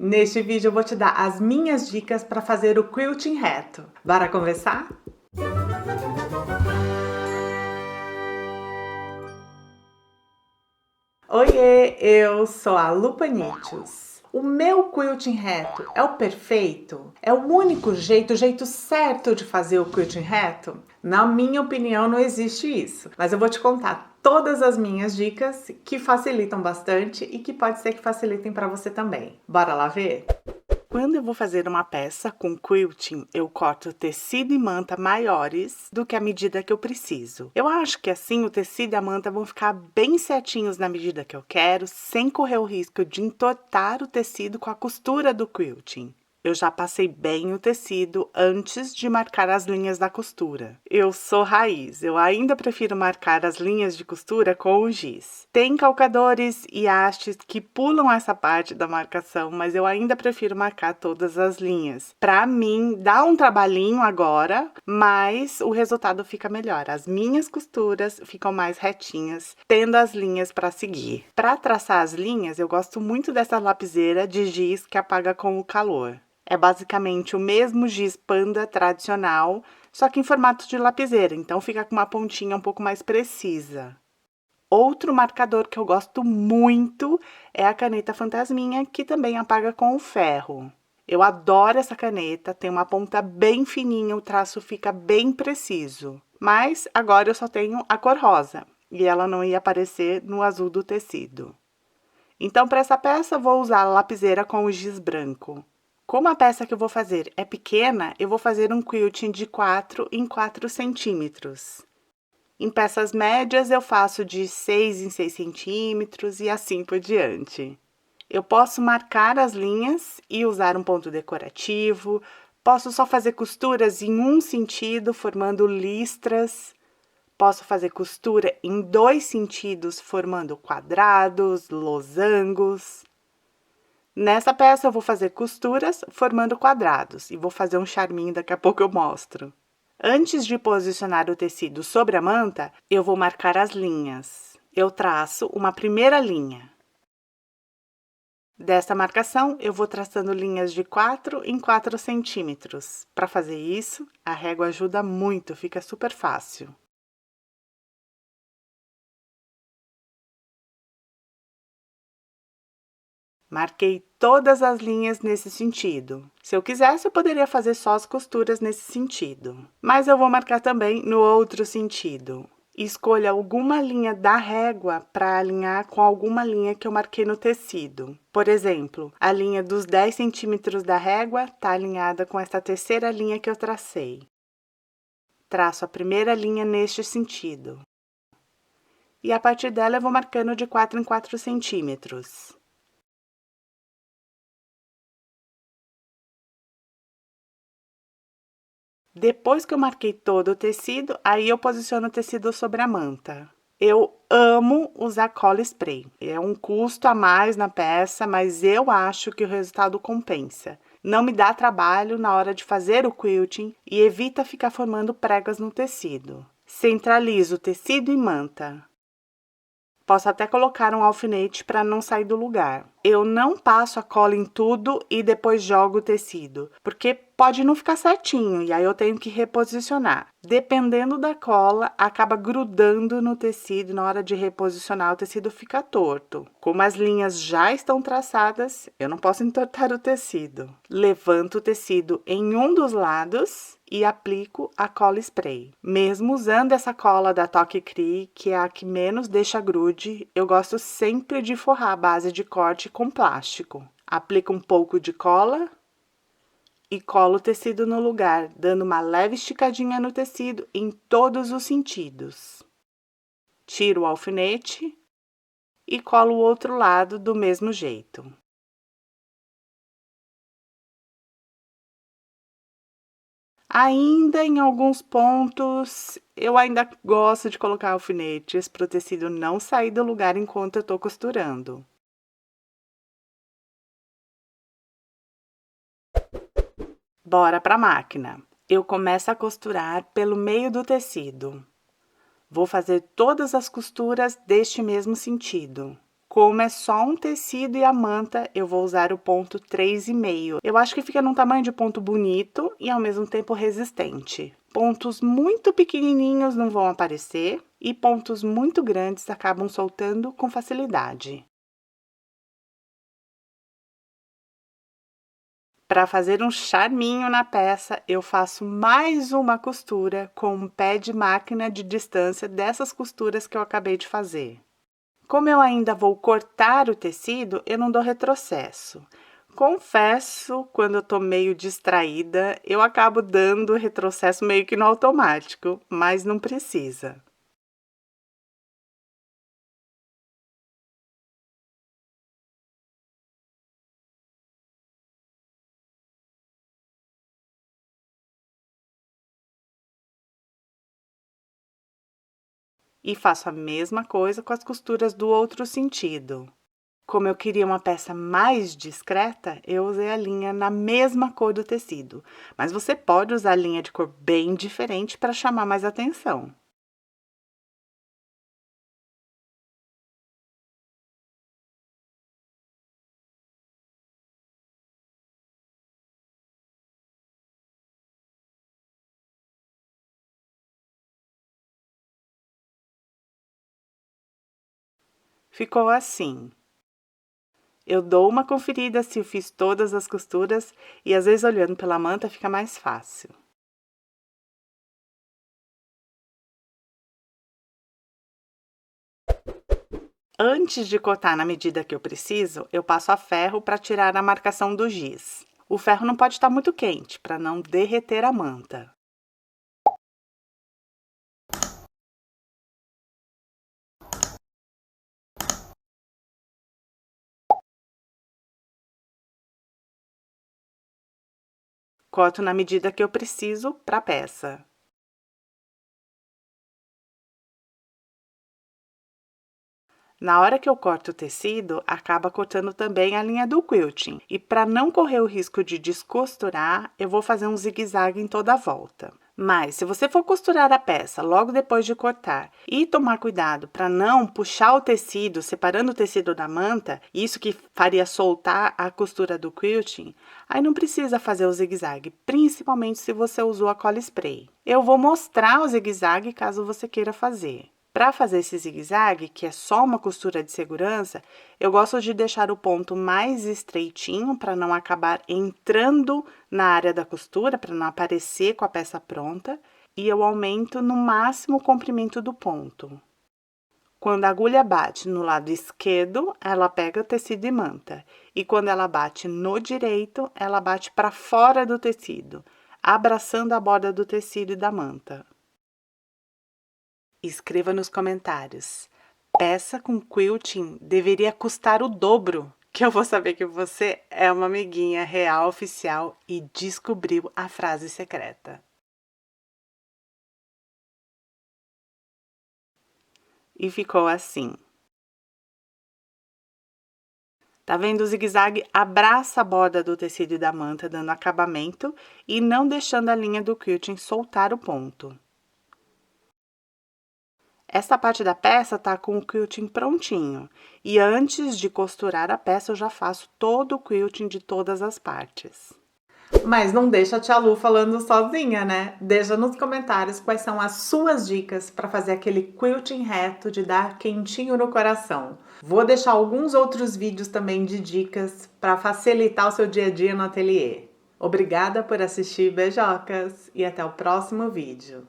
Neste vídeo eu vou te dar as minhas dicas para fazer o quilting reto. Bora conversar? Oiê, eu sou a Lu Panichos. O meu quilting reto é o perfeito? É o único jeito, o jeito certo de fazer o quilting reto? Na minha opinião, não existe isso. Mas eu vou te contar todas as minhas dicas que facilitam bastante e que pode ser que facilitem para você também. Bora lá ver? Quando eu vou fazer uma peça com quilting, eu corto tecido e manta maiores do que a medida que eu preciso. Eu acho que assim o tecido e a manta vão ficar bem certinhos na medida que eu quero, sem correr o risco de entortar o tecido com a costura do quilting. Eu já passei bem o tecido antes de marcar as linhas da costura. Eu sou raiz, eu ainda prefiro marcar as linhas de costura com o giz. Tem calcadores e hastes que pulam essa parte da marcação, mas eu ainda prefiro marcar todas as linhas. Pra mim, dá um trabalhinho agora, mas o resultado fica melhor. As minhas costuras ficam mais retinhas, tendo as linhas para seguir. Para traçar as linhas, eu gosto muito dessa lapiseira de giz que apaga com o calor. É basicamente o mesmo giz panda tradicional, só que em formato de lapiseira, então fica com uma pontinha um pouco mais precisa. Outro marcador que eu gosto muito é a caneta Fantasminha, que também apaga com o ferro. Eu adoro essa caneta, tem uma ponta bem fininha, o traço fica bem preciso. Mas agora eu só tenho a cor rosa, e ela não ia aparecer no azul do tecido. Então, para essa peça, eu vou usar a lapiseira com o giz branco. Como a peça que eu vou fazer é pequena, eu vou fazer um quilting de 4 em 4 centímetros. Em peças médias, eu faço de 6 em 6 centímetros e assim por diante. Eu posso marcar as linhas e usar um ponto decorativo, posso só fazer costuras em um sentido, formando listras. Posso fazer costura em 2 sentidos, formando quadrados, losangos. Nessa peça, eu vou fazer costuras formando quadrados e vou fazer um charminho, daqui a pouco eu mostro. Antes de posicionar o tecido sobre a manta, eu vou marcar as linhas. Eu traço uma primeira linha. Dessa marcação, eu vou traçando linhas de 4 em 4 centímetros. Para fazer isso, a régua ajuda muito, fica super fácil. Marquei todas as linhas nesse sentido. Se eu quisesse, eu poderia fazer só as costuras nesse sentido. Mas eu vou marcar também no outro sentido. Escolha alguma linha da régua para alinhar com alguma linha que eu marquei no tecido. Por exemplo, a linha dos 10 centímetros da régua está alinhada com esta terceira linha que eu tracei. Traço a primeira linha neste sentido. E a partir dela eu vou marcando de 4 em 4 centímetros. Depois que eu marquei todo o tecido, aí eu posiciono o tecido sobre a manta. Eu amo usar cola spray. É um custo a mais na peça, mas eu acho que o resultado compensa. Não me dá trabalho na hora de fazer o quilting e evita ficar formando pregas no tecido. Centralizo o tecido e manta. Posso até colocar um alfinete para não sair do lugar. Eu não passo a cola em tudo e depois jogo o tecido, porque pode não ficar certinho e aí eu tenho que reposicionar. Dependendo da cola, acaba grudando no tecido e na hora de reposicionar o tecido fica torto. Como as linhas já estão traçadas, eu não posso entortar o tecido. Levanto o tecido em um dos lados e aplico a cola spray. Mesmo usando essa cola da Toque Cri, que é a que menos deixa grude, eu gosto sempre de forrar a base de corte com plástico. Aplico um pouco de cola e colo o tecido no lugar, dando uma leve esticadinha no tecido em todos os sentidos. Tiro o alfinete e colo o outro lado do mesmo jeito. Ainda em alguns pontos, eu ainda gosto de colocar alfinetes para o tecido não sair do lugar enquanto eu estou costurando. Bora para a máquina. Eu começo a costurar pelo meio do tecido. Vou fazer todas as costuras deste mesmo sentido. Como é só um tecido e a manta, eu vou usar o ponto 3,5. Eu acho que fica num tamanho de ponto bonito e ao mesmo tempo resistente. Pontos muito pequenininhos não vão aparecer e pontos muito grandes acabam soltando com facilidade. Para fazer um charminho na peça, eu faço mais uma costura com um pé de máquina de distância dessas costuras que eu acabei de fazer. Como eu ainda vou cortar o tecido, eu não dou retrocesso. Confesso, quando eu tô meio distraída, eu acabo dando retrocesso meio que no automático, mas não precisa. E faço a mesma coisa com as costuras do outro sentido. Como eu queria uma peça mais discreta, eu usei a linha na mesma cor do tecido, mas você pode usar linha de cor bem diferente para chamar mais atenção. Ficou assim. Eu dou uma conferida se eu fiz todas as costuras e às vezes olhando pela manta fica mais fácil. Antes de cortar na medida que eu preciso, eu passo a ferro para tirar a marcação do giz. O ferro não pode estar muito quente para não derreter a manta. Corto na medida que eu preciso para a peça. Na hora que eu corto o tecido, acaba cortando também a linha do quilting. E para não correr o risco de descosturar, eu vou fazer um zigue-zague em toda a volta. Mas, se você for costurar a peça logo depois de cortar e tomar cuidado para não puxar o tecido, separando o tecido da manta, isso que faria soltar a costura do quilting, aí não precisa fazer o zigue-zague, principalmente se você usou a cola spray. Eu vou mostrar o zigue-zague caso você queira fazer. Para fazer esse zigue-zague, que é só uma costura de segurança, eu gosto de deixar o ponto mais estreitinho para não acabar entrando na área da costura, para não aparecer com a peça pronta, e eu aumento no máximo o comprimento do ponto. Quando a agulha bate no lado esquerdo, ela pega o tecido e manta, e quando ela bate no direito, ela bate para fora do tecido, abraçando a borda do tecido e da manta. Escreva nos comentários. Peça com quilting deveria custar o dobro, que eu vou saber que você é uma amiguinha real oficial e descobriu a frase secreta. E ficou assim. Tá vendo? O zigue-zague abraça a borda do tecido e da manta, dando acabamento e não deixando a linha do quilting soltar o ponto. Essa parte da peça tá com o quilting prontinho. E antes de costurar a peça, eu já faço todo o quilting de todas as partes. Mas não deixa a tia Lu falando sozinha, né? Deixa nos comentários quais são as suas dicas para fazer aquele quilting reto de dar quentinho no coração. Vou deixar alguns outros vídeos também de dicas para facilitar o seu dia a dia no ateliê. Obrigada por assistir, beijocas, e até o próximo vídeo.